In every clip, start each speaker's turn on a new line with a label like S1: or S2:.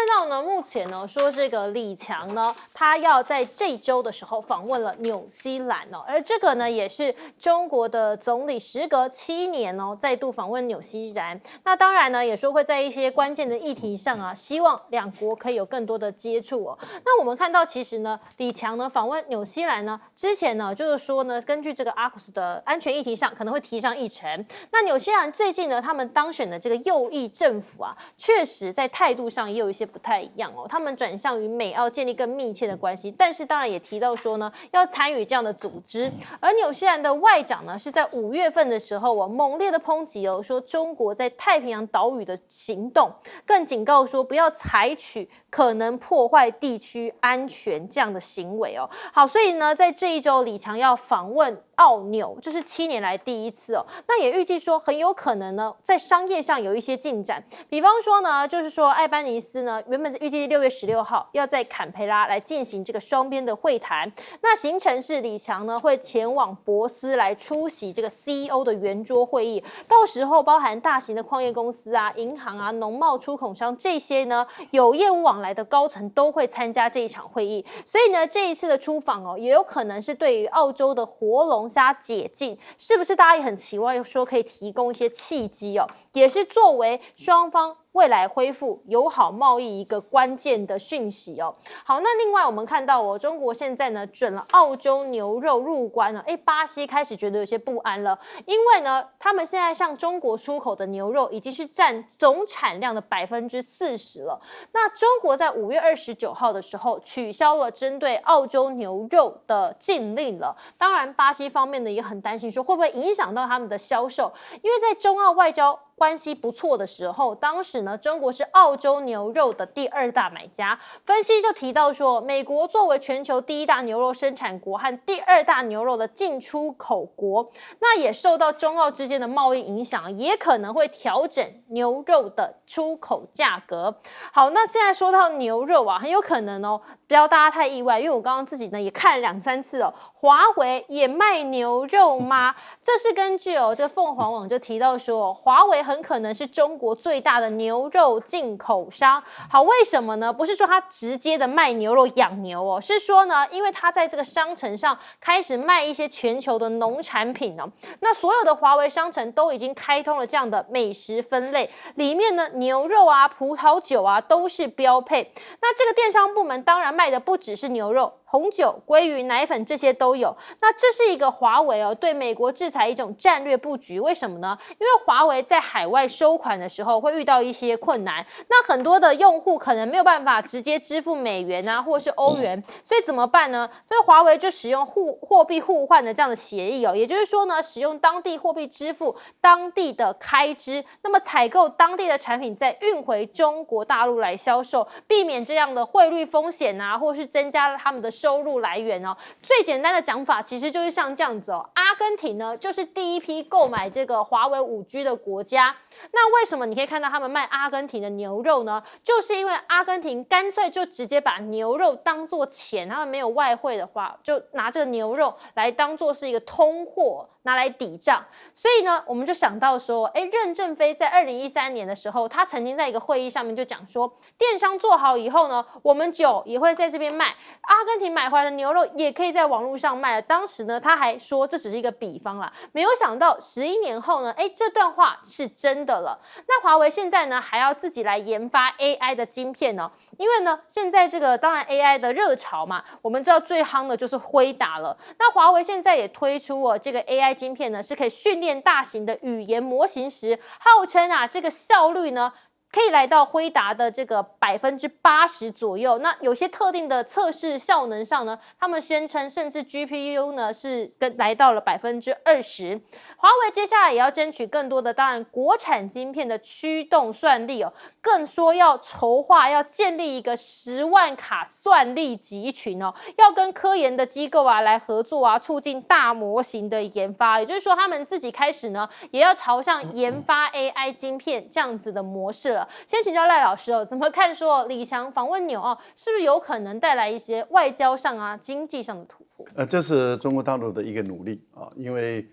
S1: 看到呢，目前呢说这个李强呢，他要在这周的时候访问了纽西兰哦，而这个呢也是中国的总理时隔7年哦再度访问纽西兰。那当然呢也说会在一些关键的议题上啊，希望两国可以有更多的接触哦。那我们看到其实呢，李强呢访问纽西兰呢，之前呢就是说呢，根据这个 AUKUS 的安全议题上可能会提上议程。那纽西兰最近呢，他们当选的这个右翼政府啊，确实在态度上也有一些不太一样哦。他们转向于美澳建立更密切的关系，但是当然也提到说呢，要参与这样的组织。而纽西兰的外长呢，是在5月份的时候猛烈的抨击哦，说中国在太平洋岛屿的行动，更警告说不要采取可能破坏地区安全这样的行为哦。好，所以呢，在这一周，李强要访问澳纽，这是7年来第一次哦。那也预计说很有可能呢，在商业上有一些进展。比方说呢，就是说艾班尼斯呢，原本预计6月16号要在坎培拉来进行这个双边的会谈。那行程是李强呢会前往博斯来出席这个 CEO 的圆桌会议，到时候包含大型的矿业公司啊、银行啊、农贸出口商这些呢有业务往来的高层都会参加这一场会议。所以呢，这一次的出访哦，也有可能是对于澳洲的活龙虾解禁，是不是大家也很期望说可以提供一些契机哦，也是作为双方未来恢复友好贸易一个关键的讯息哦。好，那另外我们看到哦，中国现在呢准了澳洲牛肉入关了，巴西开始觉得有些不安了，因为呢他们现在向中国出口的牛肉已经是占总产量的40%了。那中国在5月29号的时候取消了针对澳洲牛肉的禁令了，当然巴西方面呢也很担心说会不会影响到他们的销售，因为在中澳外交关系不错的时候，当时呢，中国是澳洲牛肉的第2大买家。分析就提到说，美国作为全球第1大牛肉生产国和第2大牛肉的进出口国，那也受到中澳之间的贸易影响，也可能会调整牛肉的出口价格。好，那现在说到牛肉啊，很有可能哦，不要大家太意外，因为我刚刚自己呢也看了2、3次哦，华为也卖牛肉吗？这是根据这凤凰网就提到说，华为很可能是中国最大的牛肉进口商。好，为什么呢？不是说他直接的卖牛肉养牛哦，是说呢，因为他在这个商城上开始卖一些全球的农产品哦。那所有的华为商城都已经开通了这样的美食分类，里面呢牛肉啊、葡萄酒啊都是标配。那这个电商部门当然卖的不只是牛肉，红酒、鲑鱼、奶粉这些都有。那这是一个华为对美国制裁一种战略布局。为什么呢？因为华为在海外收款的时候会遇到一些困难，那很多的用户可能没有办法直接支付美元啊，或是欧元，所以怎么办呢？这个华为就使用货币互换的这样的协议也就是说呢，使用当地货币支付当地的开支，那么采购当地的产品再运回中国大陆来销售，避免这样的汇率风险啊，或是增加了他们的收入来源哦。最简单的讲法其实就是像这样子哦，阿根廷呢就是第一批购买这个华为5G 的国家。那为什么你可以看到他们卖阿根廷的牛肉呢？就是因为阿根廷干脆就直接把牛肉当作钱，他们没有外汇的话，就拿这个牛肉来当作是一个通货，拿来抵账。所以呢，我们就想到说，任正非在2013年的时候，他曾经在一个会议上面就讲说，电商做好以后呢，我们酒也会在这边卖，阿根廷买回来的牛肉也可以在网络上卖了。当时呢，他还说这只是一个比方啦，没有想到11年后呢，这段话是真的了。那华为现在呢，还要自己来研发 AI 的晶片呢，因为呢，现在这个当然 AI 的热潮嘛，我们知道最夯的就是辉达了。那华为现在也推出这个 AI 晶片呢，是可以训练大型的语言模型时，号称这个效率呢可以来到辉达的这个80%左右。那有些特定的测试效能上呢，他们宣称甚至 GPU 呢是来到了20%。华为接下来也要争取更多的当然国产晶片的驱动算力更说要筹划要建立一个10万卡算力集群要跟科研的机构来合作促进大模型的研发。也就是说，他们自己开始呢也要朝向研发 AI 晶片这样子的模式了。先请教赖老师怎么看说李强访问纽澳是不是有可能带来一些外交上经济上的突破？
S2: 这是中国大陆的一个努力因为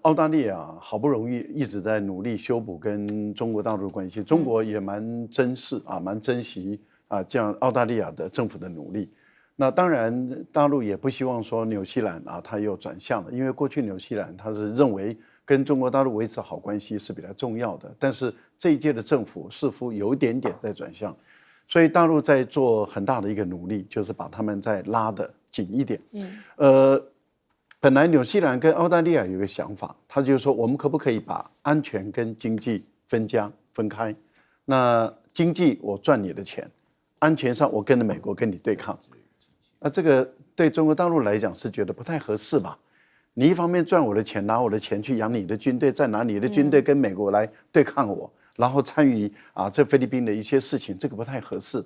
S2: 澳大利亚好不容易一直在努力修补跟中国大陆的关系，中国也蛮珍视啊，蛮珍惜啊这样澳大利亚的政府的努力。那当然，大陆也不希望说纽西兰啊它又转向了，因为过去纽西兰它是认为跟中国大陆维持好关系是比较重要的，但是这一届的政府似乎有一点点在转向，所以大陆在做很大的一个努力，就是把他们再拉得紧一点。本来纽西兰跟澳大利亚有个想法，他就是说我们可不可以把安全跟经济分开？那经济我赚你的钱，安全上我跟着美国跟你对抗。那这个对中国大陆来讲是觉得不太合适吧？你一方面赚我的钱，拿我的钱去养你的军队，再拿你的军队跟美国来对抗我，然后参与这菲律宾的一些事情，这个不太合适。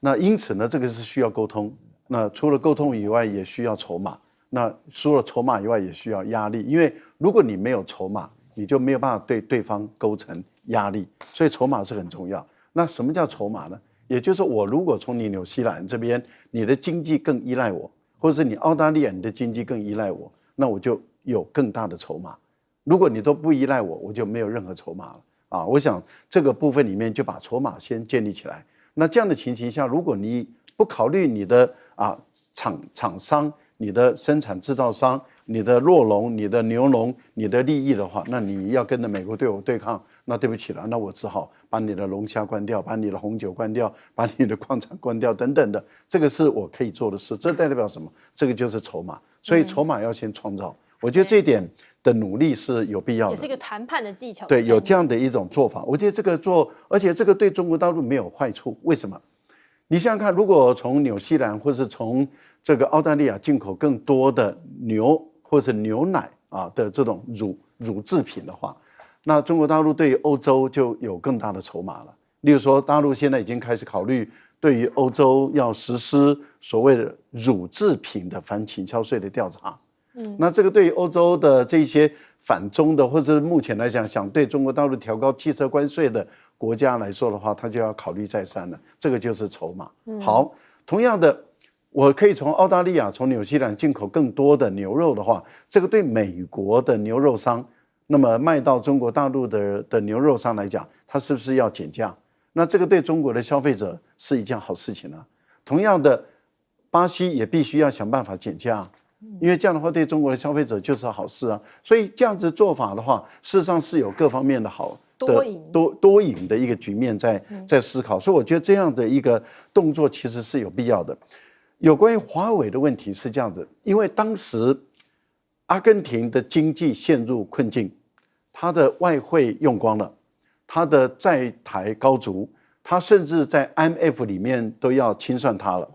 S2: 那因此呢，这个是需要沟通。那除了沟通以外，也需要筹码。那除了筹码以外，也需要压力，因为如果你没有筹码，你就没有办法对对方构成压力，所以筹码是很重要。那什么叫筹码呢？也就是我如果从你纽西兰这边，你的经济更依赖我，或者是你澳大利亚你的经济更依赖我，那我就有更大的筹码。如果你都不依赖我，我就没有任何筹码了啊！我想这个部分里面就把筹码先建立起来。那这样的情形下，如果你不考虑你的厂商、你的生产制造商、你的酪农、你的牛农、你的利益的话，那你要跟着美国对我对抗，那对不起了，那我只好把你的龙虾关掉，把你的红酒关掉，把你的矿产关掉等等的，这个是我可以做的事。这代表什么？这个就是筹码，所以筹码要先创造。我觉得这一点的努力是有必要的，
S1: 也是一个谈判的技巧。
S2: 对，有这样的一种做法，我觉得这个做，而且这个对中国大陆没有坏处。为什么？你想想看，如果从纽西兰或是从这个澳大利亚进口更多的牛或是牛奶的这种乳制品的话，那中国大陆对于欧洲就有更大的筹码了。例如说，大陆现在已经开始考虑对于欧洲要实施所谓的乳制品的反倾销税的调查。那这个对于欧洲的这些反中的，或者目前来讲想对中国大陆调高汽车关税的国家来说的话，他就要考虑再三了。这个就是筹码。好，同样的，我可以从澳大利亚、从纽西兰进口更多的牛肉的话，这个对美国的牛肉商，那么卖到中国大陆的牛肉商来讲，他是不是要减价？那这个对中国的消费者是一件好事情啊。同样的，巴西也必须要想办法减价。因为这样的话对中国的消费者就是好事啊，所以这样子做法的话，事实上是有各方面的好的多赢的一个局面在思考，所以我觉得这样的一个动作其实是有必要的。有关于华为的问题是这样子，因为当时阿根廷的经济陷入困境，它的外汇用光了，它的债台高筑，它甚至在 IMF 里面都要清算它了。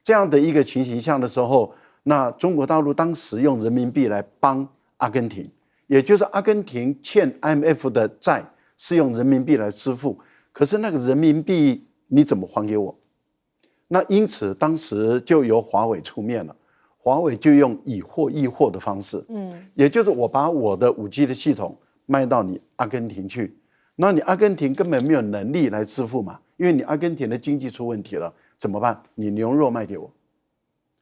S2: 这样的一个情形下的时候，那中国大陆当时用人民币来帮阿根廷，也就是阿根廷欠 IMF 的债是用人民币来支付，可是那个人民币你怎么还给我？那因此当时就由华为出面了，华为就用以货易货的方式，也就是我把我的5G 的系统卖到你阿根廷去，那你阿根廷根本没有能力来支付嘛，因为你阿根廷的经济出问题了，怎么办？你牛肉卖给我。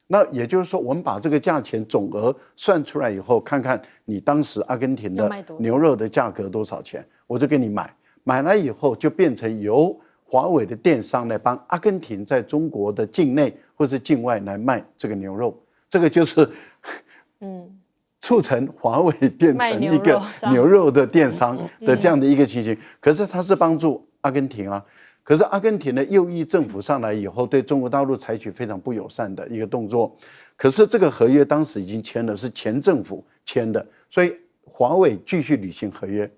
S2: 那也就是说，我们把这个价钱总额算出来以后，看看你当时阿根廷的牛肉的价格多少钱，我就给你买。买来以后，就变成由华为的电商来帮阿根廷在中国的境内或是境外来卖这个牛肉。这个就是，促成华为变成一个牛肉的电商的这样的一个情形。可是它是帮助阿根廷啊。可是阿根廷的右翼政府上来以后，对中国大陆采取非常不友善的一个动作。可是这个合约当时已经签了，是前政府签的，所以华为继续履行合约。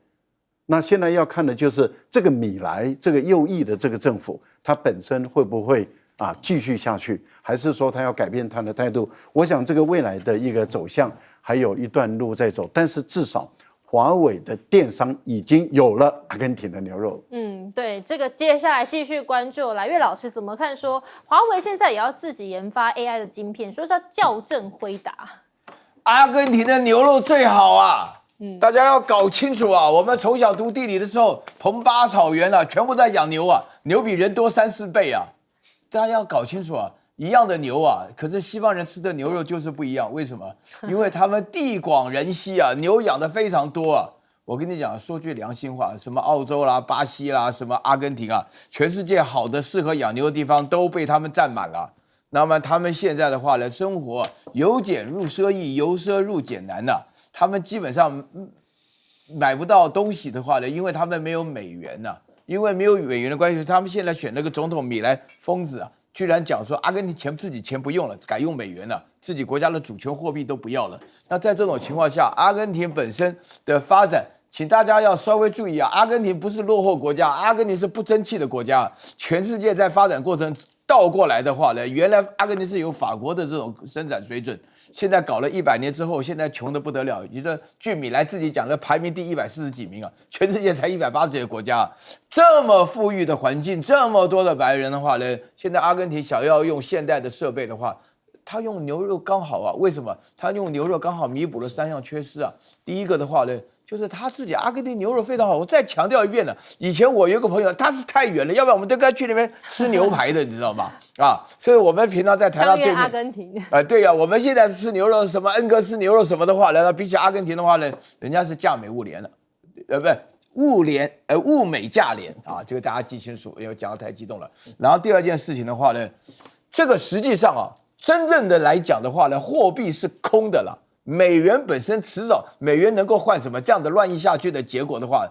S2: 那现在要看的就是这个米莱这个右翼的这个政府，它本身会不会继续下去，还是说它要改变它的态度？我想这个未来的一个走向还有一段路在走，但是至少华为的电商已经有了阿根廷的牛肉。
S1: 对，这个接下来继续关注。来岳老师怎么看说华为现在也要自己研发 AI 的晶片，说是要校正辉达。
S3: 阿根廷的牛肉最好啊！大家要搞清楚啊！我们从小读地理的时候，蓬巴草原啊，全部在养牛啊，牛比人多3、4倍啊！大家要搞清楚啊！一样的牛啊，可是西方人吃的牛肉就是不一样，为什么？因为他们地广人稀啊，牛养的非常多啊。我跟你讲，说句良心话，什么澳洲啦、巴西啦、什么阿根廷啊，全世界好的适合养牛的地方都被他们占满了。那么他们现在的话呢，生活由俭入奢易，由奢入俭难呐、他们基本上买不到东西的话呢，因为他们没有美元呐、因为没有美元的关系，他们现在选那个总统米莱疯子啊，居然讲说阿根廷自己钱不用了，改用美元了，自己国家的主权货币都不要了。那在这种情况下，阿根廷本身的发展，请大家要稍微注意啊，阿根廷不是落后国家，阿根廷是不争气的国家。全世界在发展过程倒过来的话呢，原来阿根廷是有法国的这种生产水准，现在搞了100年之后，现在穷得不得了。你这据米莱自己讲的，排名第140几名啊，全世界才180几个国家，这么富裕的环境，这么多的白人的话呢，现在阿根廷想要用现代的设备的话，他用牛肉刚好啊，为什么？他用牛肉刚好弥补了3样缺失啊。第一个的话呢，就是他自己阿根廷牛肉非常好。我再强调一遍呢，以前我有个朋友，他是太远了，要不然我们都该去那边吃牛排的，你知道吗？啊，所以我们平常在台上对面
S1: 阿根廷
S3: 对呀、我们现在吃牛肉什么恩格斯牛肉什么的话呢，比起阿根廷的话呢，人家是价美物廉了，不是物美价廉啊，这个大家记清楚，因为讲的太激动了。然后第二件事情的话呢，这个实际上啊，真正的来讲的话呢，货币是空的了。美元本身迟早，美元能够换什么？这样的乱印下去的结果的话，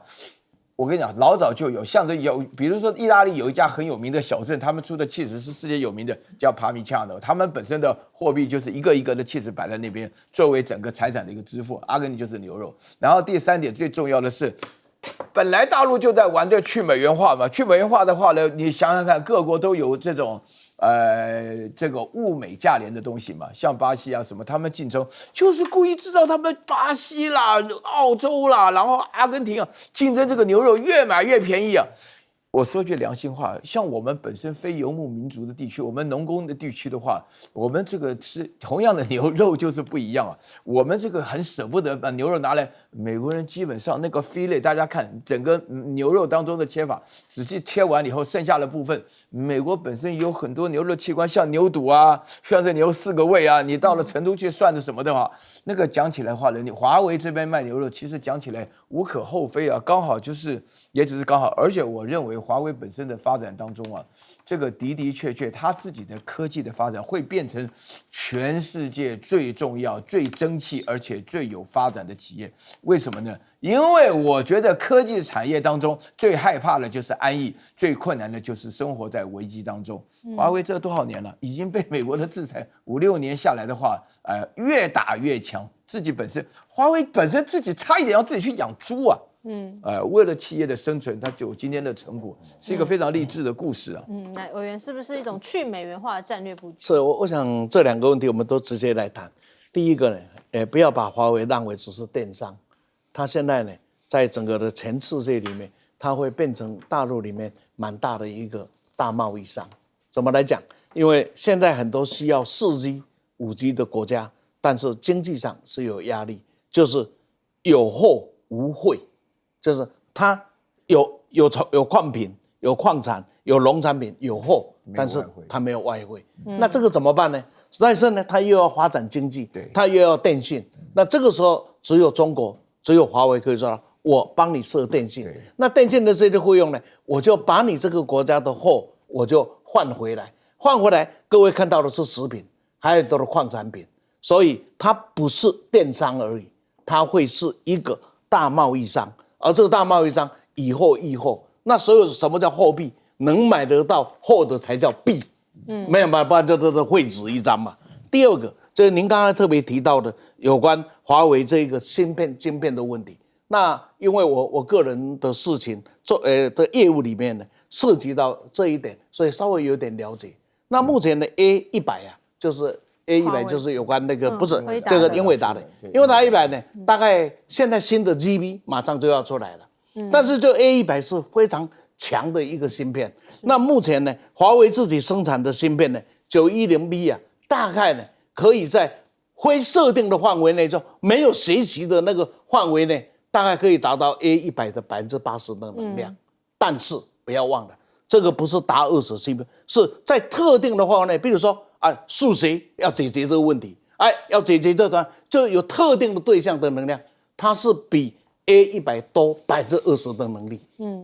S3: 我跟你讲，老早就有，像这有，比如说意大利有一家很有名的小镇，他们出的气质是世界有名的，叫帕米恰诺，他们本身的货币就是一个一个的气质摆在那边，作为整个财产的一个支付。阿根廷就是牛肉。然后第三点最重要的是，本来大陆就在玩这去美元化嘛，去美元化的话呢，你想想看，各国都有这种。这个物美价廉的东西嘛，像巴西啊什么，他们竞争就是故意制造他们巴西啦、澳洲啦，然后阿根廷啊，竞争这个牛肉越买越便宜啊。我说句良心话，像我们本身非游牧民族的地区，我们农工的地区的话，我们这个吃同样的牛肉就是不一样啊。我们这个很舍不得把牛肉拿来，美国人基本上那个 fillet， 大家看整个牛肉当中的切法，仔细切完以后，剩下的部分，美国本身有很多牛肉器官，像牛肚啊，像是牛4个胃啊，你到了成都去涮着什么的话，那个讲起来的话呢，你华为这边卖牛肉，其实讲起来无可厚非啊，刚好就是也只是刚好，而且我认为华为本身的发展当中啊，这个的确它自己的科技的发展会变成全世界最重要、最争气而且最有发展的企业。为什么呢？因为我觉得科技产业当中最害怕的就是安逸，最困难的就是生活在危机当中。华为这多少年了，已经被美国的制裁5、6年下来的话，越打越强。自己本身，华为本身自己差一点要自己去养猪啊。为了企业的生存，它就有今天的成果，是一个非常励志的故事啊。
S1: 那委员是不是一种去美元化的战略布局？
S4: 是，我想这2个问题我们都直接来谈。第一个呢，不要把华为当为只是电商，它现在呢，在整个的全世界里面，它会变成大陆里面蛮大的一个大贸易商。怎么来讲？因为现在很多需要4G、5G 的国家，但是经济上是有压力，就是有货无汇。就是它有矿品、有矿产、有农产品、有货，但是它没有外汇。那这个怎么办呢？但是呢，它又要发展经济，它又要电信。那这个时候，只有中国、只有华为可以说，我帮你设电信。那电信的这些费用呢，我就把你这个国家的货，我就换回来。换回来，各位看到的是食品，还有很多的矿产品。所以它不是电商而已，它会是一个大贸易商。而这个大贸易商以货易货，那所有什么叫货币？能买得到货的才叫币，没有办法，不然就是废纸一张嘛。第二个就是您刚才特别提到的有关华为这个晶片的问题。那因为我个人的事情的业务里面呢，涉及到这一点，所以稍微有点了解。那目前的 A100啊，就是 A100就是有关那个不是这个英伟达的，英伟达100呢，大概现在新的 GB 马上就要出来了，但是就 A100是非常强的一个芯片。那目前呢，华为自己生产的芯片呢，910B 啊，大概呢可以在非设定的范围内，就没有学习的那个范围内，大概可以达到 A100的80%的能量。但是不要忘了，这个不是达20芯片，是在特定的范围内，比如说数学要解决这个问题，要解决这个就有特定的对象的能量，它是比 A100 多20%的能力，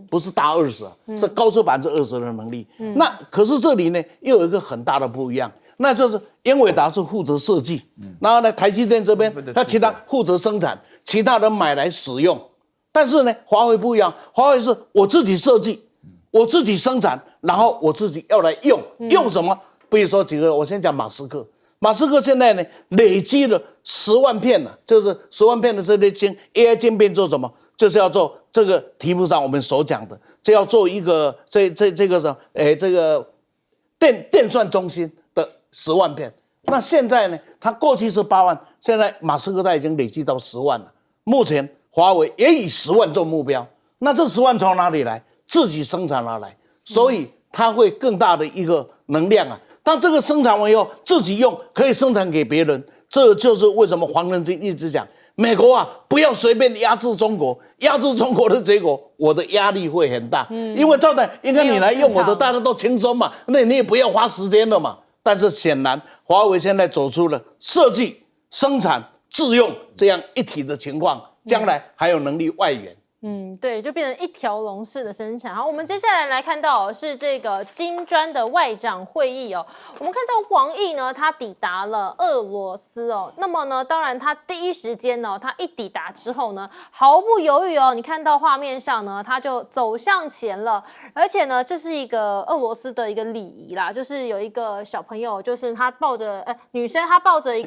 S4: 不是大20啊，是高出20%的能力。那可是这里呢又有一个很大的不一样，那就是英伟达是负责设计，然后呢台积电这边它其他负责生产，其他人买来使用。但是呢华为不一样，华为是我自己设计，我自己生产，然后我自己要来用，用什么？比如说几个，我先讲马斯克。马斯克现在呢，累积了10万片了，就是10万片的这类AI 晶片做什么？就是要做这个题目上我们所讲的，这要做一个这个什么？这个电算中心的10万片。那现在呢，他过去是8万，现在马斯克他已经累积到10万了。目前华为也以10万做目标，那这10万从哪里来？自己生产而来，所以它会更大的一个能量啊。当这个生产完以后，自己用可以生产给别人，这就是为什么黄仁勋一直讲，美国啊不要随便压制中国，压制中国的结果，我的压力会很大。因为照的应该你来用我的，大家都轻松嘛，那你也不要花时间了嘛。但是显然，华为现在走出了设计、生产、自用这样一体的情况，将来还有能力外援。
S1: 对，就变成一条龙式的生产。好，我们接下来看到是这个金砖的外长会议哦。我们看到王毅呢，他抵达了俄罗斯哦。那么呢，当然他第一时间呢，他一抵达之后呢，毫不犹豫哦，你看到画面上呢，他就走向前了。而且呢，这是一个俄罗斯的一个礼仪啦，就是有一个小朋友，就是他抱着女生，她抱着一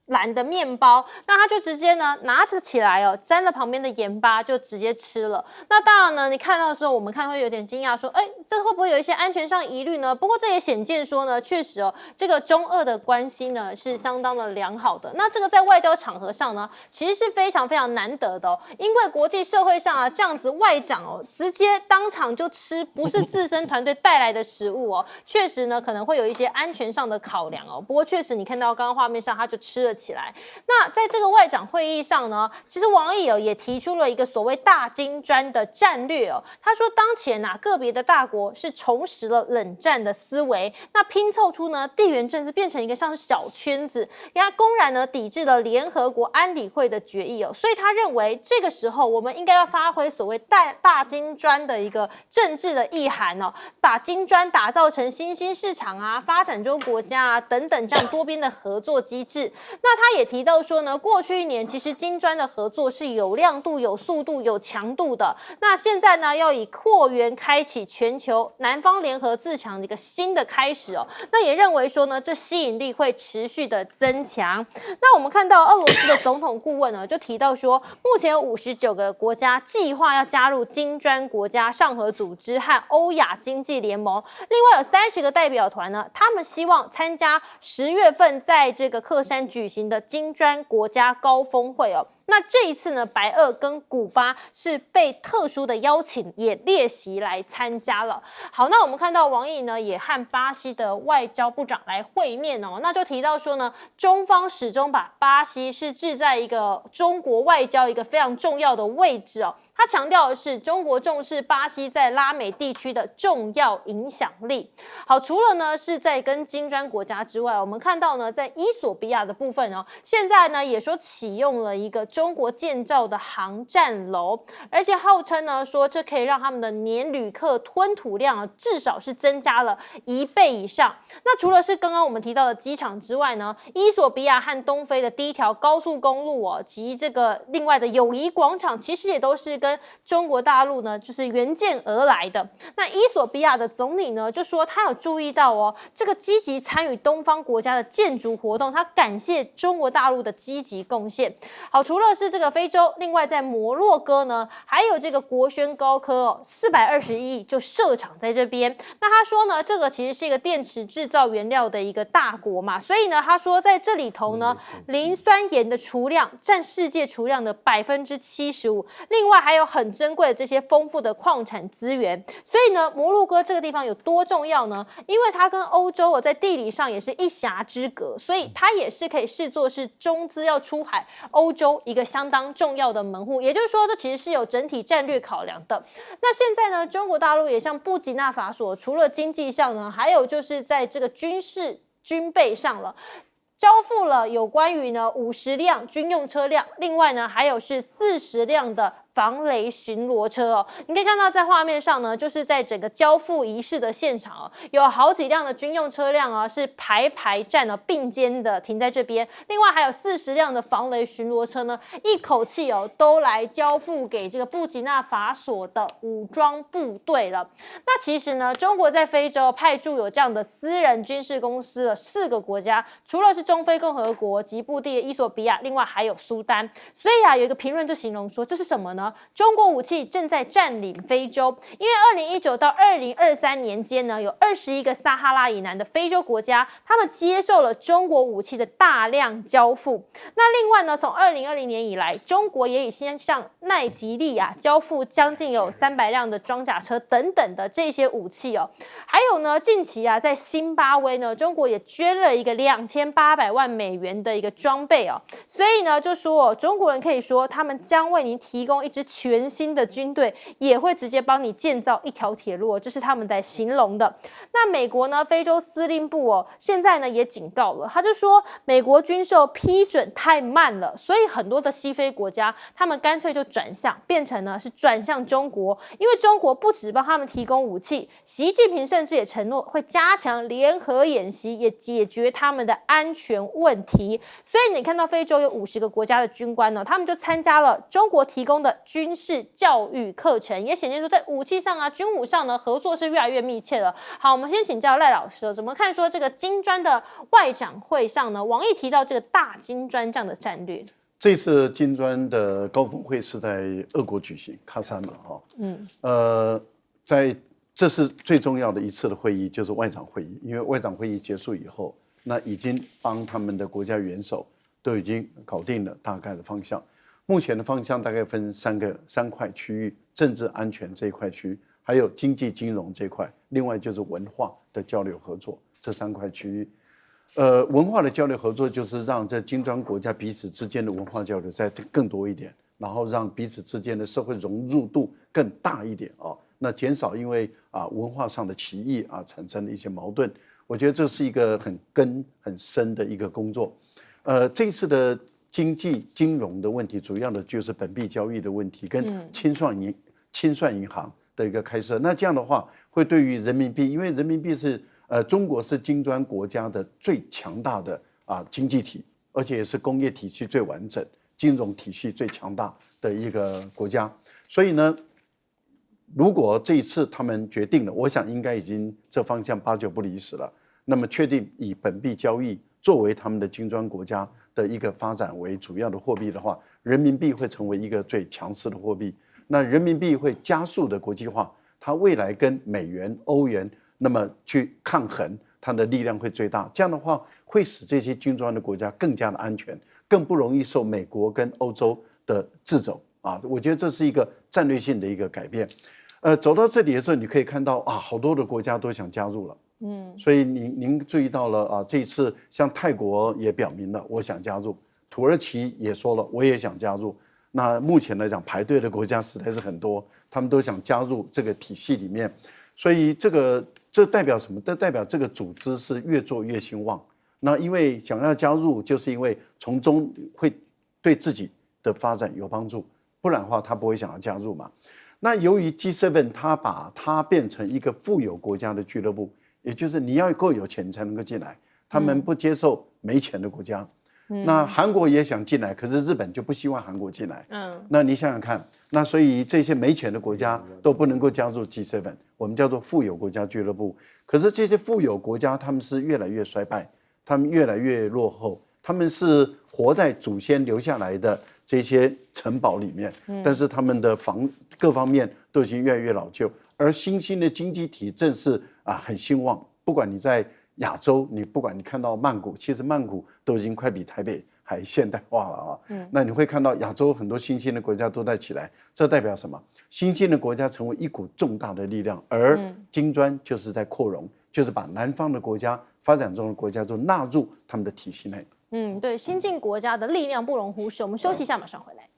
S1: 篮的面包，那他就直接呢拿着起来哦，沾了旁边的盐巴就直接吃了。那当然呢，你看到的时候，我们看会有点惊讶，说，这会不会有一些安全上疑虑呢？不过这也显见说呢，确实哦，这个中俄的关系呢是相当的良好的。那这个在外交场合上呢，其实是非常非常难得的哦，因为国际社会上啊，这样子外长哦，直接当场就吃不是自身团队带来的食物哦，确实呢可能会有一些安全上的考量哦。不过确实你看到刚刚画面上，他就吃了起来。那在这个外长会议上呢，其实王毅也提出了一个所谓大金砖的战略哦。他说，当前个别的大国是重拾了冷战的思维，那拼凑出呢地缘政治变成一个像是小圈子，然后公然呢抵制了联合国安理会的决议哦。所以他认为这个时候我们应该要发挥所谓大金砖的一个政治的意涵哦，把金砖打造成新兴市场啊、发展中国家啊等等这样多边的合作机制。那他也提到说呢，过去1年其实金砖的合作是有亮度、有速度、有强度的。那现在呢，要以扩员开启全球南方联合自强的一个新的开始哦。那也认为说呢，这吸引力会持续的增强。那我们看到俄罗斯的总统顾问呢，就提到说，目前有59个国家计划要加入金砖国家上合组织和欧亚经济联盟，另外有30个代表团呢，他们希望参加10月份在这个克山举行的金砖国家高峰会哦。那这一次呢，白俄跟古巴是被特殊的邀请，也列席来参加了。好，那我们看到王毅呢，也和巴西的外交部长来会面哦。那就提到说呢，中方始终把巴西是置在一个中国外交一个非常重要的位置哦。他强调的是，中国重视巴西在拉美地区的重要影响力。好，除了呢是在跟金砖国家之外，我们看到呢，在伊索比亚的部分哦，现在呢也说启用了一个中国建造的航站楼，而且号称呢说这可以让他们的年旅客吞吐量至少是增加了1倍以上。那除了是刚刚我们提到的机场之外呢，伊索比亚和东非的第一条高速公路哦，及这个另外的友谊广场，其实也都是跟中国大陆呢就是援建而来的。那伊索比亚的总理呢就说，他有注意到哦，这个积极参与东方国家的建筑活动，他感谢中国大陆的积极贡献。好，除了是这个非洲，另外在摩洛哥呢，还有这个国轩高科哦，421亿就设厂在这边。那他说呢，这个其实是一个电池制造原料的一个大国嘛，所以呢，他说在这里头呢，磷酸盐的储量占世界储量的75%，另外还有很珍贵的这些丰富的矿产资源。所以呢，摩洛哥这个地方有多重要呢？因为它跟欧洲在地理上也是一峡之隔，所以它也是可以视作是中资要出海欧洲一个相当重要的门户。也就是说，这其实是有整体战略考量的。那现在呢，中国大陆也向布吉纳法索除了经济上呢，还有就是在这个军事军备上了。交付了有关于呢50辆军用车辆，另外呢还有是40辆的防雷巡逻车哦。你可以看到在画面上呢，就是在整个交付仪式的现场哦，有好几辆的军用车辆啊是排站哦并肩的停在这边，另外还有40辆的防雷巡逻车呢，一口气哦都来交付给这个布吉纳法索的武装部队了。那其实呢，中国在非洲派驻有这样的私人军事公司的4个国家，除了是中非共和国、吉布地、伊索比亚，另外还有苏丹。所以啊，有一个评论就形容说，这是什么呢？中国武器正在占领非洲，因为2019到2023年间呢，有21个撒哈拉以南的非洲国家，他们接受了中国武器的大量交付。那另外呢，从2020年以来，中国也已先向奈及利亚交付将近有300辆的装甲车等等的这些武器哦。还有呢，近期啊，在辛巴威呢，中国也捐了一个2800万美元的一个装备哦。所以呢，就说哦，中国人可以说，他们将为您提供一支全新的军队，也会直接帮你建造一条铁路哦，这是他们在形容的。那美国呢，非洲司令部哦，现在呢也警告了，他就说美国军售批准太慢了，所以很多的西非国家，他们干脆就转向，变成呢是转向中国，因为中国不只帮他们提供武器，习近平甚至也承诺会加强联合演习，也解决他们的安全问题。所以你看到非洲有50个国家的军官呢，他们就参加了中国提供的军事教育课程，也显现出在武器上啊、军武上呢合作是越来越密切了。好，我们先请教赖老师，怎么看说这个金砖的外长会上呢，王毅提到这个大金砖这样的战略？
S2: 这次金砖的高峰会是在俄国举行，喀山嘛，这是最重要的一次的会议，就是外长会议。因为外长会议结束以后，那已经帮他们的国家元首都已经搞定了大概的方向。目前的方向大概分三块区域：政治安全这一块区域，还有经济金融这一块，另外就是文化的交流合作，这3块区域。文化的交流合作就是让这金砖国家彼此之间的文化交流再更多一点，然后让彼此之间的社会融入度更大一点啊。那减少因为文化上的歧义产生的一些矛盾，我觉得这是一个很深的一个工作。这次的经济金融的问题，主要的就是本币交易的问题跟清算银行的一个开设。那这样的话，会对于人民币，因为人民币是中国是金砖国家的最强大的经济体，而且也是工业体系最完整、金融体系最强大的一个国家。所以呢，如果这一次他们决定了，我想应该已经这方向8、9不离十了。那么确定以本币交易作为他们的金砖国家的一个发展为主要的货币的话，人民币会成为一个最强势的货币。那人民币会加速的国际化，它未来跟美元、欧元那么去抗衡，它的力量会最大。这样的话，会使这些金砖的国家更加的安全，更不容易受美国跟欧洲的掣肘我觉得这是一个战略性的一个改变。走到这里的时候，你可以看到好多的国家都想加入了。所以您注意到了这一次像泰国也表明了我想加入，土耳其也说了我也想加入。那目前来讲，排队的国家实在是很多，他们都想加入这个体系里面。所以这代表什么？这代表这个组织是越做越兴旺。那因为想要加入，就是因为从中会对自己的发展有帮助，不然的话他不会想要加入嘛。那由于 G7 它把它变成一个富有国家的俱乐部，也就是你要够有钱才能够进来，他们不接受没钱的国家。那韩国也想进来，可是日本就不希望韩国进来。那你想想看，那所以这些没钱的国家都不能够加入 G7， 我们叫做富有国家俱乐部。可是这些富有国家他们是越来越衰败，他们越来越落后，他们是活在祖先留下来的这些城堡里面，但是他们的各方面都已经越来越老旧，而新兴的经济体正是很兴旺。不管你在亚洲，你不管你看到曼谷，其实曼谷都已经快比台北还现代化了那你会看到亚洲很多新兴的国家都在起来，这代表什么？新兴的国家成为一股重大的力量，而金砖就是在扩容，就是把南方的国家、发展中的国家都纳入他们的体系内。
S1: 对，新进国家的力量不容忽视。我们休息一下，马上回来。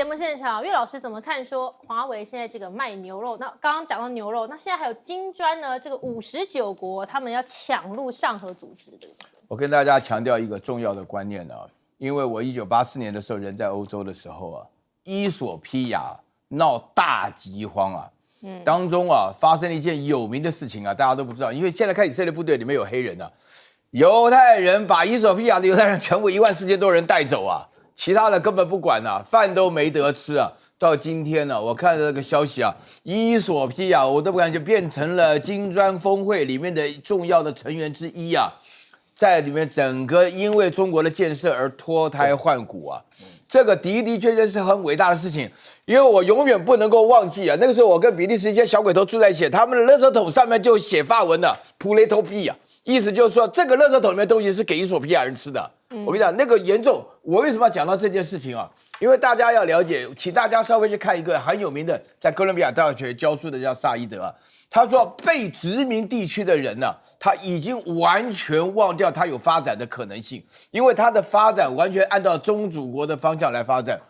S1: 节目现场，岳老师怎么看说华为现在这个卖牛肉？那刚刚讲到牛肉，那现在还有金砖呢？这个59国他们要抢入上合组织的。
S3: 我跟大家强调一个重要的观念啊，因为我1984年的时候人在欧洲的时候啊，伊索匹亚闹大饥荒啊，当中啊发生了一件有名的事情啊，大家都不知道，因为现在看以色列部队里面有黑人啊，犹太人把伊索匹亚的犹太人全部14000多人带走啊。其他的根本不管啊，饭都没得吃啊！到今天呢，我看这个消息啊，伊索匹亚我都不敢就变成了金砖峰会里面的重要的成员之一啊，在里面整个因为中国的建设而脱胎换骨啊，这个的的确确是很伟大的事情，因为我永远不能够忘记啊，那个时候我跟比利时一些小鬼头住在一起，他们的垃圾桶上面就写法文的普雷头皮啊，意思就是说这个垃圾桶里面的东西是给伊索匹亚人吃的。我跟你讲，那个严重。我为什么要讲到这件事情啊？因为大家要了解，请大家稍微去看一个很有名的，在哥伦比亚大学教书的叫萨伊德啊。他说，被殖民地区的人呢，他已经完全忘掉他有发展的可能性，因为他的发展完全按照宗主国的方向来发展。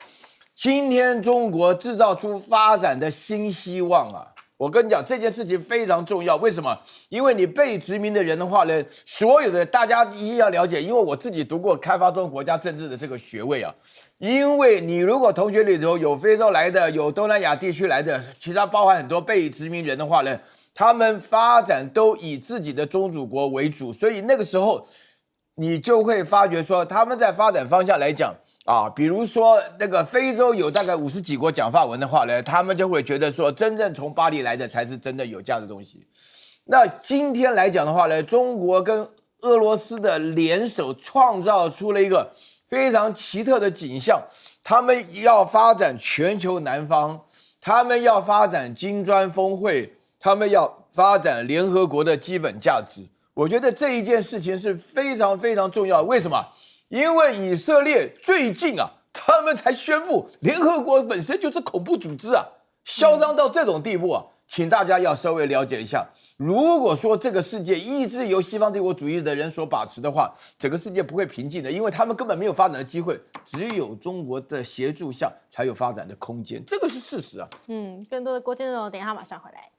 S3: 今天中国制造出发展的新希望啊！我跟你讲，这件事情非常重要。为什么？因为你被殖民的人的话呢，所有的大家一定要了解。因为我自己读过开发中国家政治的这个学位啊。因为你如果同学里头有非洲来的，有东南亚地区来的，其他包含很多被殖民人的话呢，他们发展都以自己的宗主国为主，所以那个时候你就会发觉说，他们在发展方向来讲。比如说那个非洲有大概50几国讲法文的话呢，他们就会觉得说，真正从巴黎来的才是真的有价的东西。那今天来讲的话呢，中国跟俄罗斯的联手创造出了一个非常奇特的景象，他们要发展全球南方，他们要发展金砖峰会，他们要发展联合国的基本价值。我觉得这一件事情是非常非常重要的。为什么？因为以色列最近啊，他们才宣布联合国本身就是恐怖组织啊，嚣张到这种地步啊，请大家要稍微了解一下。如果说这个世界一直由西方帝国主义的人所把持的话，整个世界不会平静的，因为他们根本没有发展的机会，只有中国的协助下才有发展的空间，这个是事实啊。
S1: 更多的国际内容，等一下马上回来。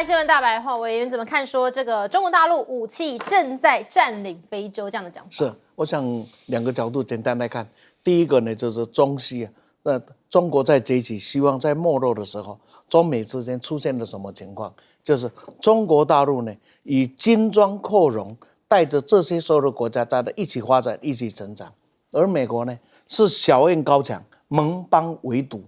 S1: 新闻大白话，委员怎么看说这个中国大陆武器正在占领非洲这样的讲法？
S4: 是，我想2个角度简单来看。第一个呢，就是中西啊，中国在崛起，希望在没落的时候，中美之间出现了什么情况？就是中国大陆呢，以金砖扩容，带着这些所有的国家，大家一起发展，一起成长。而美国呢，是小院高墙，盟邦围堵，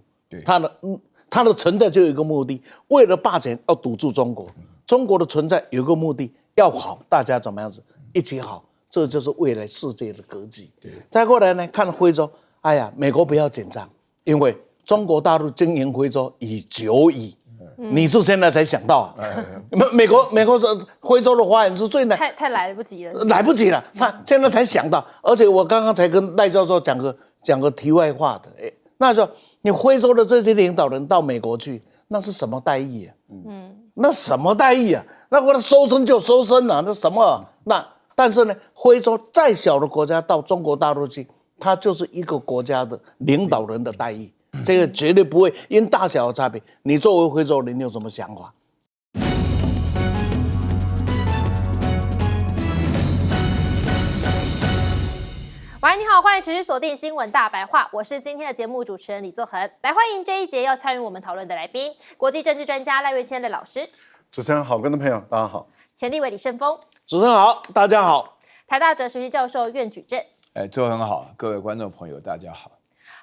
S4: 它的存在就有一个目的，为了霸权要堵住中国。中国的存在有一个目的，要好，大家怎么样子一起好，这就是未来世界的格局。再过来呢，看非洲，哎呀，美国不要紧张，因为中国大陆经营非洲已久矣。你是现在才想到啊？美国非洲的发展是最难，
S1: 太来不及了，
S4: 来不及了。他现在才想到，而且我刚刚才跟赖教授讲个题外话的，那时候你非洲的这些领导人到美国去，那是什么待遇啊？那什么待遇啊？那我的收身就收身了，那什么？但是呢，非洲再小的国家到中国大陆去，它就是一个国家的领导人的待遇，这个绝对不会因大小的差别。你作为非洲人，你有什么想法？
S1: 喂，你好，欢迎持续锁定新闻大白话，我是今天的节目主持人李作恒，来欢迎这一节要参与我们讨论的来宾，国际政治专家赖岳谦赖老师。
S2: 主持人好，观众朋友大家好。
S1: 前立委李胜峰。
S4: 主持人好，大家好。
S1: 台大哲学系教授苑举正。
S3: 做很好，各位观众朋友大家好。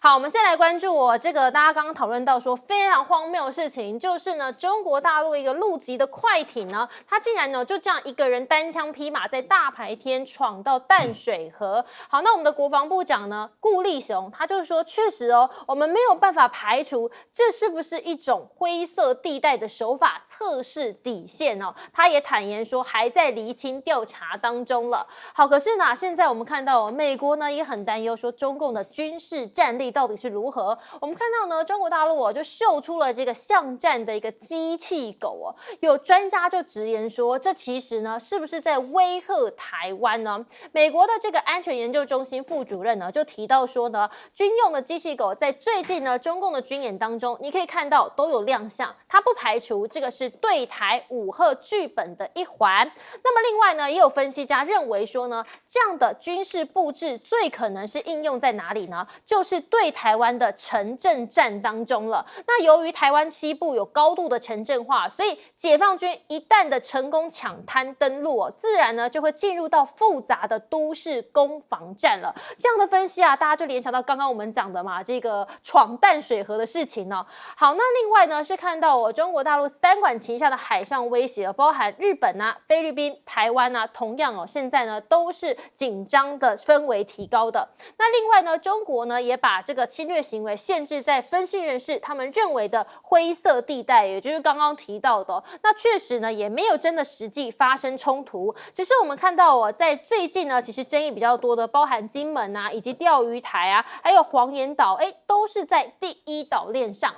S1: 好，我们先来关注这个大家刚刚讨论到说非常荒谬的事情，就是呢，中国大陆一个陆籍的快艇呢，它竟然呢就这样一个人单枪匹马在大白天闯到淡水河。好，那我们的国防部长呢顾立雄他就说，确实我们没有办法排除这是不是一种灰色地带的手法测试底线哦。他也坦言说还在厘清调查当中了。好，可是呢，现在我们看到美国呢也很担忧说中共的军事战力力到底是如何？我们看到呢，中国大陆就秀出了这个巷战的一个机器狗有专家就直言说，这其实呢是不是在威吓台湾呢？美国的这个安全研究中心副主任呢就提到说呢，军用的机器狗在最近呢中共的军演当中，你可以看到都有亮相，它不排除这个是对台武吓剧本的一环。那么另外呢，也有分析家认为说呢，这样的军事布置最可能是应用在哪里呢？就是对台湾的城镇战当中了。那由于台湾西部有高度的城镇化，所以解放军一旦的成功抢滩登陆自然呢就会进入到复杂的都市攻防战了。这样的分析大家就联想到刚刚我们讲的嘛，这个闯淡水河的事情呢。好，那另外呢是看到中国大陆三管齐下的海上威胁包含日本菲律宾、台湾同样现在呢都是紧张的氛围提高的。那另外呢，中国呢也把这个侵略行为限制在分析人士他们认为的灰色地带，也就是刚刚提到的那确实呢也没有真的实际发生冲突，只是我们看到在最近呢，其实争议比较多的包含金门以及钓鱼台还有黄岩岛，都是在第一岛链上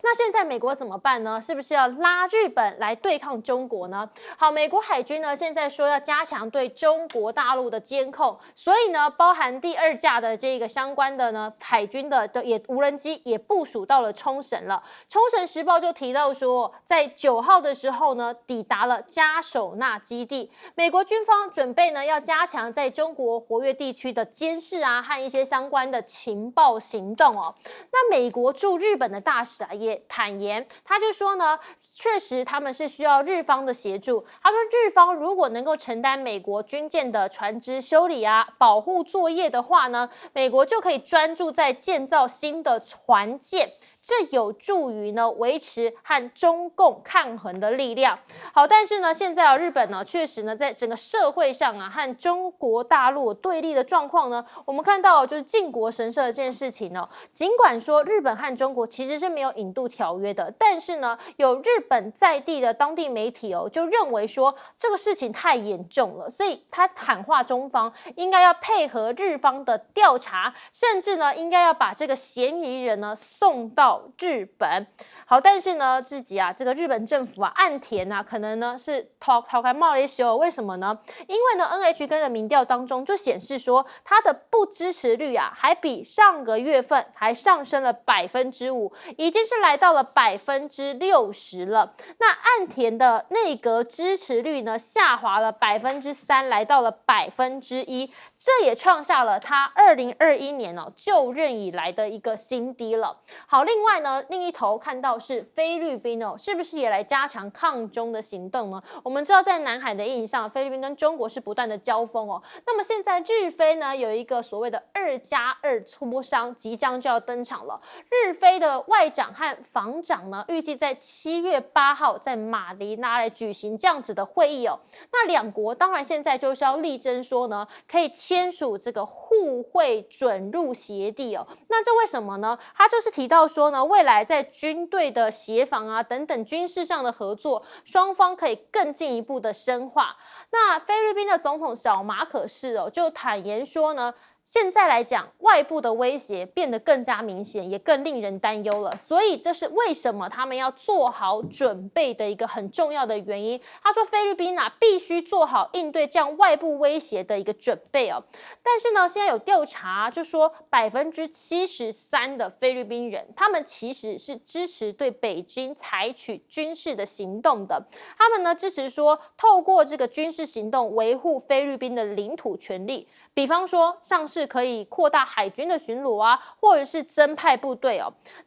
S1: 那现在美国怎么办呢？是不是要拉日本来对抗中国呢？好，美国海军呢现在说要加强对中国大陆的监控，所以呢包含第2架的这个相关的呢海军的也无人机也部署到了冲绳了。冲绳时报就提到说，在9号的时候呢抵达了嘉手纳基地，美国军方准备呢要加强在中国活跃地区的监视和一些相关的情报行动那美国驻日本的大使也坦言，他就说呢，确实他们是需要日方的协助。他说日方如果能够承担美国军舰的船只修理保护作业的话呢，美国就可以专注在建造新的船舰，这有助于呢维持和中共抗衡的力量。好，但是呢，现在日本呢确实呢在整个社会上和中国大陆对立的状况呢，我们看到就是靖国神社这件事情呢，尽管说日本和中国其实是没有引渡条约的，但是呢，有日本在地的当地媒体就认为说这个事情太严重了，所以他喊话中方应该要配合日方的调查，甚至呢应该要把这个嫌疑人呢送到日本。好，但是呢自己这个日本政府岸田可能呢是逃开冒了一手。为什么呢？因为呢 NH 跟的民调当中就显示说，他的不支持率还比上个月份还上升了5%，已经是来到了60%了。那岸田的内阁支持率呢下滑了3%，来到了1%，这也创下了他2021年就任以来的一个新低了。好，另外呢，另一头看到是菲律宾是不是也来加强抗中的行动呢？我们知道在南海的印象，菲律宾跟中国是不断的交锋那么现在日菲呢有一个所谓的2+2磋商即将就要登场了。日菲的外长和防长呢预计在7月8号在马尼拉来举行这样子的会议那两国当然现在就是要力争说呢可以签署这个互惠准入协定那这为什么呢？他就是提到说呢，未来在军队的协防等等军事上的合作，双方可以更进一步的深化。那菲律宾的总统小马可仕就坦言说呢，现在来讲，外部的威胁变得更加明显，也更令人担忧了。所以这是为什么他们要做好准备的一个很重要的原因。他说，菲律宾必须做好应对这样外部威胁的一个准备但是呢，现在有调查就说73%的菲律宾人，他们其实是支持对北京采取军事的行动的。他们呢支持说，透过这个军事行动维护菲律宾的领土权利。比方说，像是可以扩大海军的巡逻或者是增派部队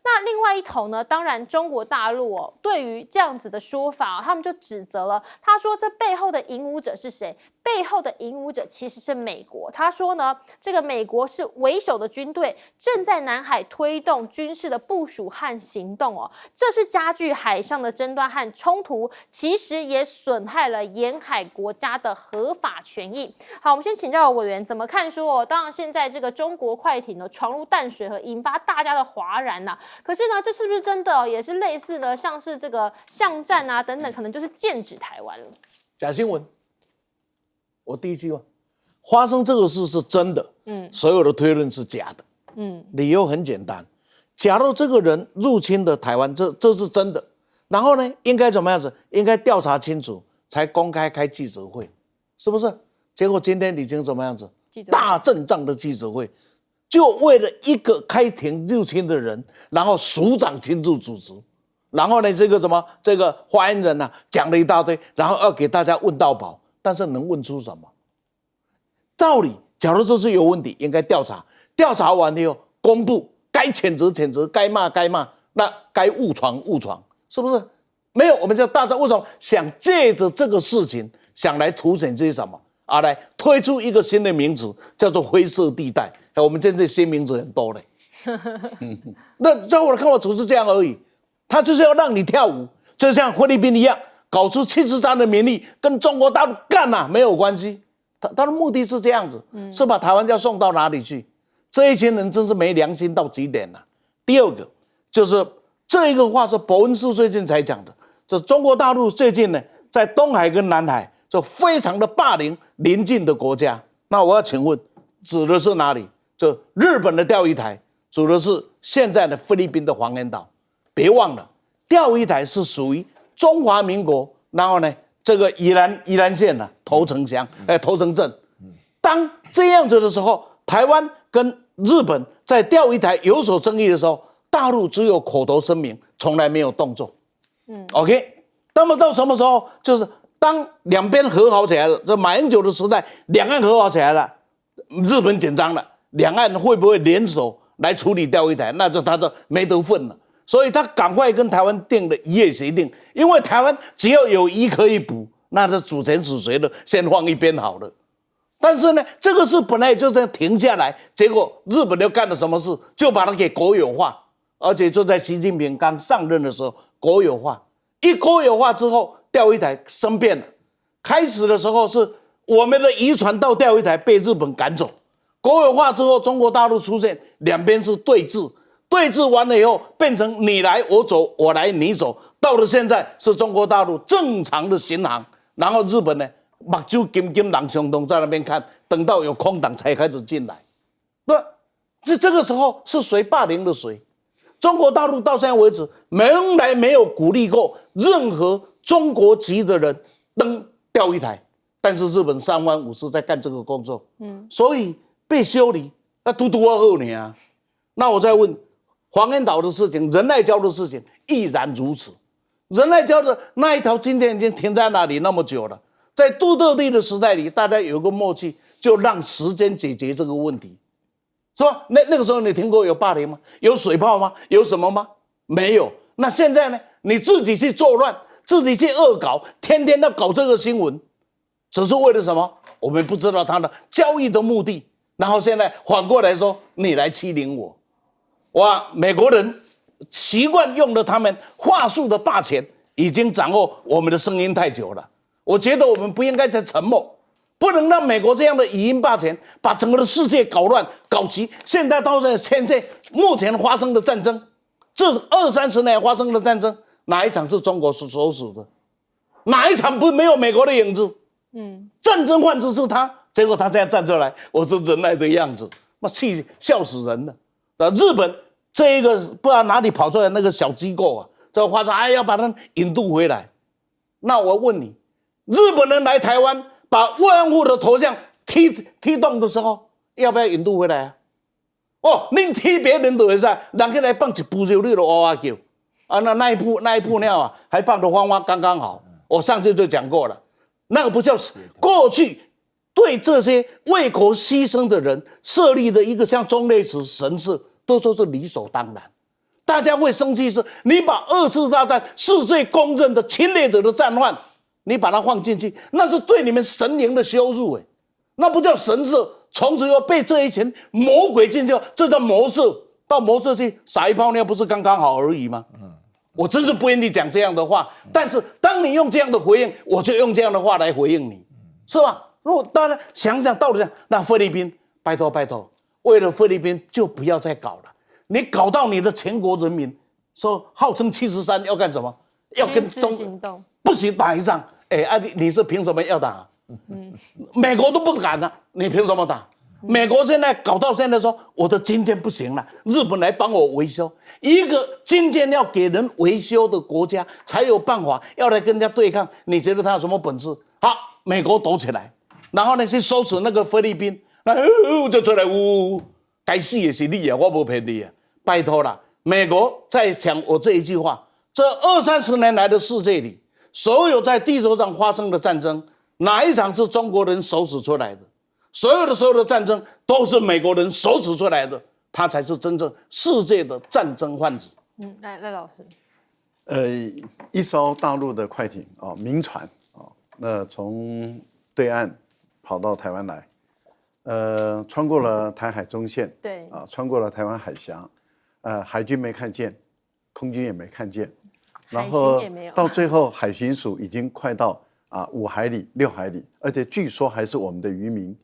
S1: 那另外一头呢，当然中国大陆对于这样子的说法他们就指责了。他说，这背后的引武者是谁？背后的引武者其实是美国。他说呢，这个美国是为首的军队正在南海推动军事的部署和行动这是加剧海上的争端和冲突，其实也损害了沿海国家的合法权益。好，我们先请教委员怎么看说当然现在这个中国快艇闯入淡水河，引发大家的哗然可是呢，这是不是真的也是类似的，像是这个巷战等等，可能就是剑指台湾了？
S4: 假新闻，我第一句话，发生这个事是真的，所有的推论是假的，理由很简单，假如这个人入侵了台湾，这是真的，然后呢，应该怎么样子？应该调查清楚，才公开开记者会，是不是？结果今天已经怎么样子？大阵仗的记者会，就为了一个开庭入侵的人，然后署长亲自主持，然后呢，这个发言人呢讲了一大堆，然后要给大家问到饱，但是能问出什么？道理，假如这是有问题，应该调查，调查完以后公布，该谴责谴责，该骂该骂，那该误闯误闯，是不是？没有，我们叫大家为什么想借着这个事情想来凸显这些什么啊？来推出一个新的名词，叫做灰色地带。我们现在新名字很多嘞。那在我的看法，只是这样而已。他就是要让你跳舞，就像菲律宾一样，搞出73的民力，跟中国大陆干啊没有关系。他的目的是这样子，是把台湾要送到哪里去？这一群人真是没良心到极点了。第二个就是这一个话是伯恩斯最近才讲的，这中国大陆最近呢，在东海跟南海就非常的霸凌邻近的国家。那我要请问，指的是哪里？这日本的钓鱼台，指的是现在的菲律宾的黄岩岛。别忘了，钓鱼台是属于中华民国，然后呢，这个宜兰县呢头城乡，头城镇。当这样子的时候，台湾跟日本在钓鱼台有所争议的时候，大陆只有口头声明，从来没有动作。OK， 那么到什么时候？就是当两边和好起来了，这马英九的时代，两岸和好起来了，日本紧张了，两岸会不会联手来处理钓鱼台？那就他就没得份了。所以他赶快跟台湾订了一夜协定，因为台湾只要有鱼可以捕，那这主权属谁的，先放一边好了。但是呢，这个事本来就这样停下来，结果日本又干了什么事，就把它给国有化，而且就在习近平刚上任的时候国有化。一国有化之后，钓鱼台生变了。开始的时候是我们的渔船到钓鱼台被日本赶走，国有化之后，中国大陆出现，两边是对峙。对峙完了以后，变成你来我走，我来你走，到了现在是中国大陆正常的巡航，然后日本呢，目睭金金狼相东在那边看，等到有空档才开始进来。对，这个时候是谁霸凌了谁？中国大陆到现在为止，从来没有鼓励过任何中国籍的人登钓鱼台，但是日本3番5次在干这个工作，所以被修理，那嘟嘟2年啊。那我再问。黄岩岛的事情，仁爱礁的事情亦然如此。仁爱礁的那一条今天已经停在那里那么久了，在杜特地的时代里，大家有一个默契，就让时间解决这个问题，是吧？那个时候你听过有霸凌吗？有水炮吗？有什么吗？没有。那现在呢？你自己去作乱，自己去恶搞，天天要搞这个新闻，只是为了什么？我们不知道他的交易的目的。然后现在反过来说，你来欺凌我。哇，美国人习惯用了他们话术的霸权，已经掌握我们的声音太久了。我觉得我们不应该再沉默，不能让美国这样的语音霸权把整个的世界搞乱、搞急。现在到现在目前发生的战争，这20-30年发生的战争，哪一场是中国所属的？哪一场不没有美国的影子？战争换子是他，结果他现在站出来，我是仁爱的样子，妈气笑死人了。日本这一个不知道哪里跑出来那个小机构啊，这话说要把他引渡回来。那我问你，日本人来台湾把慰安妇的头像踢动的时候，要不要引渡回来啊？哦，你踢别人就会使，人家来放一步就你就哇哇叫啊！那一步尿啊，还放得慌刚刚好。我上次就讲过了，那个不叫过去。对这些为国牺牲的人设立的一个像忠烈祠神社，都说是理所当然。大家会生气是，你把2次大战世界公认的侵略者的战犯，你把它放进去，那是对你们神灵的羞辱那不叫神社，从此又被这一群魔鬼进去，这叫魔社。到魔社去撒一泡尿，不是刚刚好而已吗？我真是不愿意讲这样的话，但是当你用这样的回应，我就用这样的话来回应你，是吧？如果大家想想道理上，那菲律宾拜托，为了菲律宾就不要再搞了。你搞到你的全国人民说号称73要干什么？要跟中不行打一仗。你是凭什么要打？美国都不敢你凭什么打？美国现在搞到现在说我的晶片不行了，日本来帮我维修。一个晶片要给人维修的国家才有办法要来跟人家对抗。你觉得他有什么本事？好，美国躲起来，然后呢去收拾那个菲律宾，就出来该死也是你啊，我不骗你啊，拜托了。美国在讲我这一句话，这20-30年来的世界里，所有在地球上发生的战争，哪一场是中国人手指出来的？所有的战争都是美国人手指出来的，他才是真正世界的战争贩子。
S1: 赖老师，
S2: 一艘大陆的快艇啊，民船啊，那从对岸跑到台湾来，穿过了台海中线，
S1: 对
S2: 啊，穿过了台湾海峡，海军没看见，空军也没看见，然后到最后海巡署已经快到5海里、6海里，而且据说还是我们的渔民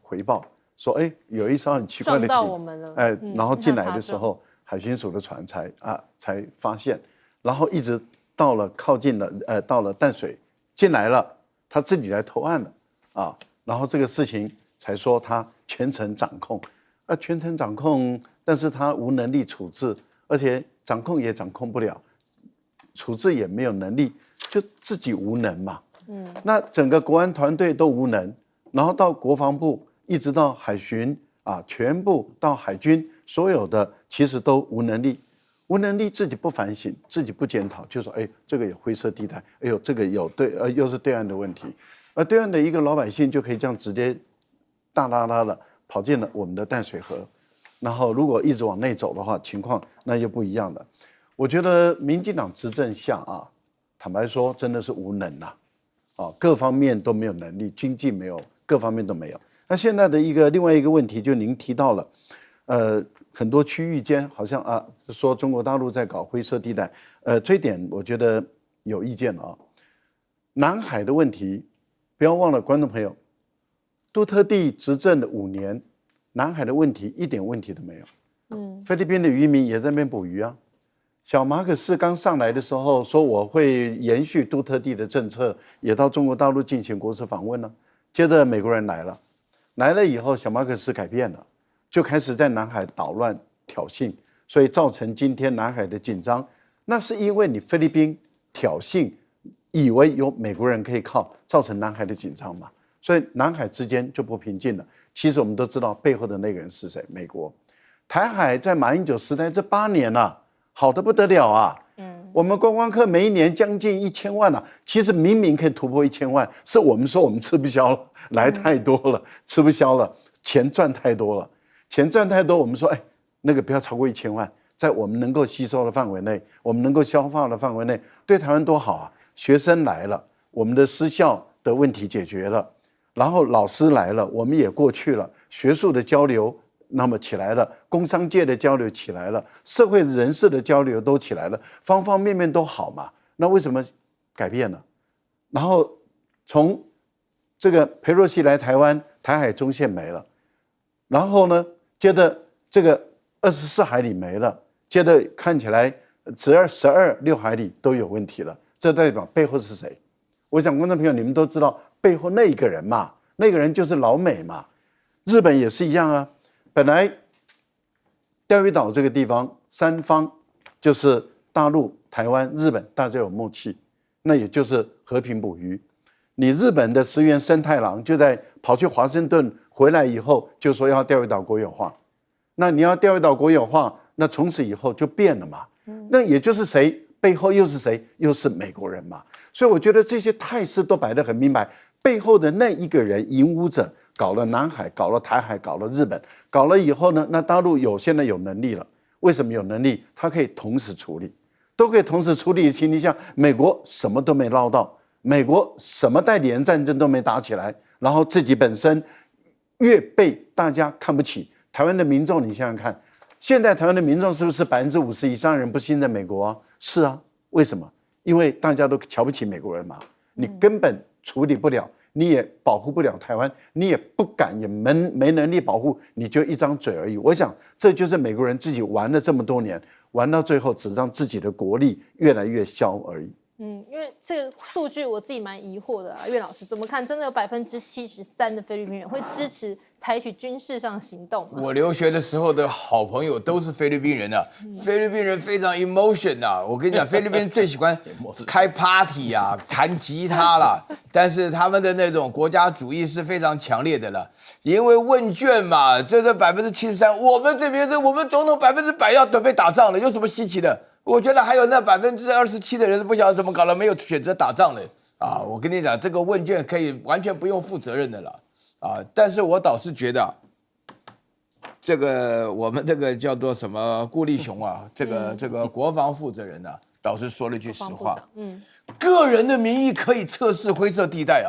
S2: 回报说，哎，有一艘很奇怪的艇
S1: 撞到我们了，
S2: 然后进来的时候，海巡署的船才发现，然后一直到了靠近了到了淡水进来了，他自己来投案了然后这个事情才说他全程掌控，全程掌控，但是他无能力处置，而且掌控也掌控不了，处置也没有能力，就自己无能嘛。那整个国安团队都无能。然后到国防部，一直到海巡全部到海军，所有的其实都无能力，自己不反省，自己不检讨，就说哎，这个有灰色地带，哎呦，这个有又是对岸的问题，而对岸的一个老百姓就可以这样直接大拉拉的跑进了我们的淡水河，然后如果一直往内走的话，情况那就不一样了。我觉得民进党执政下坦白说真的是无能各方面都没有能力，经济没有，各方面都没有。那现在的另外一个问题，就您提到了，很多区域间好像说中国大陆在搞灰色地带，这一点我觉得有意见南海的问题，不要忘了，观众朋友，杜特地执政的5年，南海的问题一点问题都没有。菲律宾的渔民也在那边捕鱼小马可仕刚上来的时候说我会延续杜特地的政策，也到中国大陆进行国事访问了。接着美国人来了以后，小马可仕改变了，就开始在南海捣乱挑衅，所以造成今天南海的紧张。那是因为你菲律宾挑衅，以为有美国人可以靠，造成南海的紧张嘛，所以南海之间就不平静了。其实我们都知道背后的那个人是谁，美国。台海在马英九时代这8年好得不得了我们观光客每一年将近1000万其实明明可以突破1000万，是我们说我们吃不消了，来太多了，吃不消了，钱赚太多了，我们说那个不要超过1000万，在我们能够吸收的范围内，我们能够消化的范围内，对台湾多好学生来了，我们的私校的问题解决了，然后老师来了，我们也过去了，学术的交流那么起来了，工商界的交流起来了，社会人士的交流都起来了，方方面面都好嘛。那为什么改变了？然后从这个裴洛西来台湾，台海中线没了，然后呢，接着这个24海里没了，接着看起来12、6海里都有问题了，这代表背后是谁？我想观众朋友你们都知道背后那一个人嘛，那个人就是老美嘛，日本也是一样本来钓鱼岛这个地方三方就是大陆、台湾、日本大家有默契，那也就是和平捕鱼。你日本的石原生太郎就在跑去华盛顿回来以后就说要钓鱼岛国有化，那你要钓鱼岛国有化，那从此以后就变了嘛。那也就是谁背后又是谁？又是美国人嘛。所以我觉得这些态势都摆得很明白，背后的那一个人引武者搞了南海，搞了台海，搞了日本，搞了以后呢，那大陆现在有能力了。为什么有能力？它可以同时处理，都可以同时处理的情况下，美国什么都没捞到，美国什么代理人战争都没打起来，然后自己本身越被大家看不起。台湾的民众，你想想看，现在台湾的民众是不是50%以上人不信任美国是啊，为什么？因为大家都瞧不起美国人嘛，你根本处理不了。你也保护不了台湾，你也不敢，也没能力保护，你就一张嘴而已。我想这就是美国人自己玩了这么多年，玩到最后只让自己的国力越来越消而已。
S1: 因为这个数据我自己蛮疑惑的啊，岳老师怎么看？真的有73%的菲律宾人会支持采取军事上行动吗？
S3: 我留学的时候的好朋友都是菲律宾人啊，菲律宾人非常 emotion 啊，我跟你讲，菲律宾人最喜欢开 party 啊，弹吉他啦，但是他们的那种国家主义是非常强烈的了，因为问卷嘛，这73%，我们这边我们总统100%要准备打仗了，有什么稀奇的？我觉得还有那27%的人不晓得怎么搞了，没有选择打仗的啊！我跟你讲，这个问卷可以完全不用负责任的了啊！但是我倒是觉得，这个我们这个叫做什么顾立雄啊，这个国防负责人啊，倒是说了一句实话，个人的名义可以测试灰色地带啊。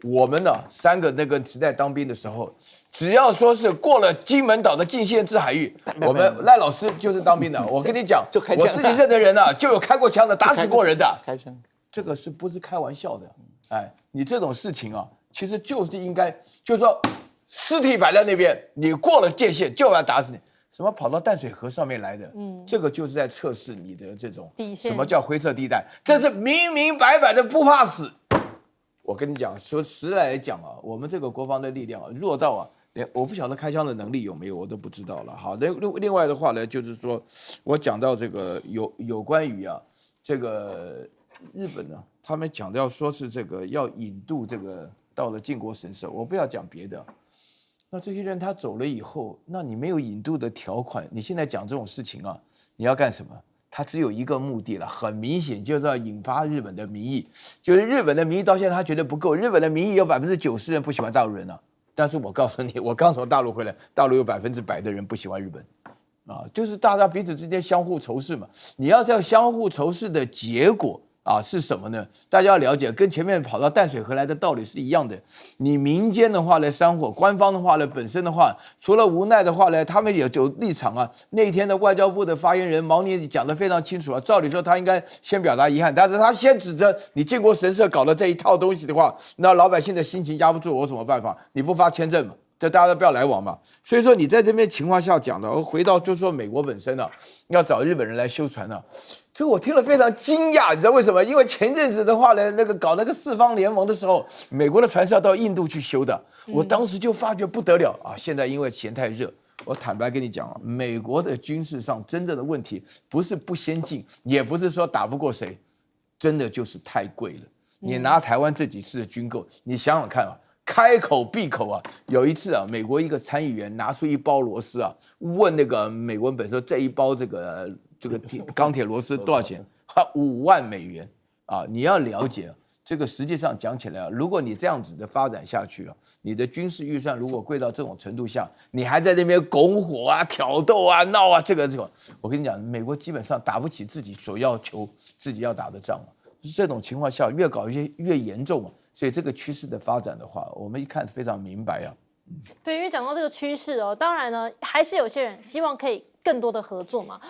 S3: 我们呢，3个那个时代当兵的时候，只要说是过了金门岛的禁限制海域，我们赖老师就是当兵的。我跟你讲，我自己认的人啊，就有开过枪的，打死过人的。
S4: 开枪，
S3: 这个是不是开玩笑的？哎，你这种事情啊，其实就是应该，就是说，尸体摆在那边，你过了界限就要打死你。什么跑到淡水河上面来的？这个就是在测试你的这种
S1: 底线。
S3: 什么叫灰色地带？这是明明白白的不怕死。我跟你讲，说实在来讲啊，我们这个国防的力量啊，弱到啊，连我不晓得开枪的能力有没有，我都不知道了。好，另外的话呢，就是说我讲到这个有关于啊，这个日本呢，他们讲到说是这个要引渡这个到了靖国神社，我不要讲别的。那这些人他走了以后，那你没有引渡的条款，你现在讲这种事情啊，你要干什么？他只有一个目的了，很明显就是要引发日本的民意，就是日本的民意到现在他觉得不够，日本的民意有90%人不喜欢大陆人啊，但是我告诉你，我刚从大陆回来，大陆有100%的人不喜欢日本，啊，就是大家彼此之间相互仇视嘛，你要这样相互仇视的结果。啊，是什么呢？大家要了解，跟前面跑到淡水河来的道理是一样的。你民间的话呢，山火；官方的话呢，本身的话，除了无奈的话呢，他们也有立场啊。那天的外交部的发言人毛宁讲得非常清楚啊。照理说他应该先表达遗憾，但是他先指责你靖国神社搞了这一套东西的话，那老百姓的心情压不住，我有什么办法？你不发签证嘛？这大家都不要来往嘛。所以说你在这边情况下讲的，回到就是说美国本身啊，要找日本人来修船啊。这个我听了非常惊讶，你知道为什么？因为前阵子的话呢，那个搞那个四方联盟的时候，美国的船是要到印度去修的，我当时就发觉不得了啊！现在因为钱太热，我坦白跟你讲啊，美国的军事上真正的问题不是不先进，也不是说打不过谁，真的就是太贵了。你拿台湾这几次的军购，你想想看啊，开口闭口啊，有一次啊，美国一个参议员拿出一包螺丝啊，问那个美国本说这一包这个钢铁螺丝多少钱？5万美元啊！你要了解啊，这个实际上讲起来啊，如果你这样子的发展下去啊，你的军事预算如果贵到这种程度下，你还在那边拱火啊、挑逗啊、闹啊，这个，我跟你讲，美国基本上打不起自己所要求自己要打的仗嘛。这种情况下越搞越严重嘛，所以这个趋势的发展的话，我们一看非常明白啊。
S1: 对，因为讲到这个趋势哦，当然呢，还是有些人希望可以更多的合作嘛。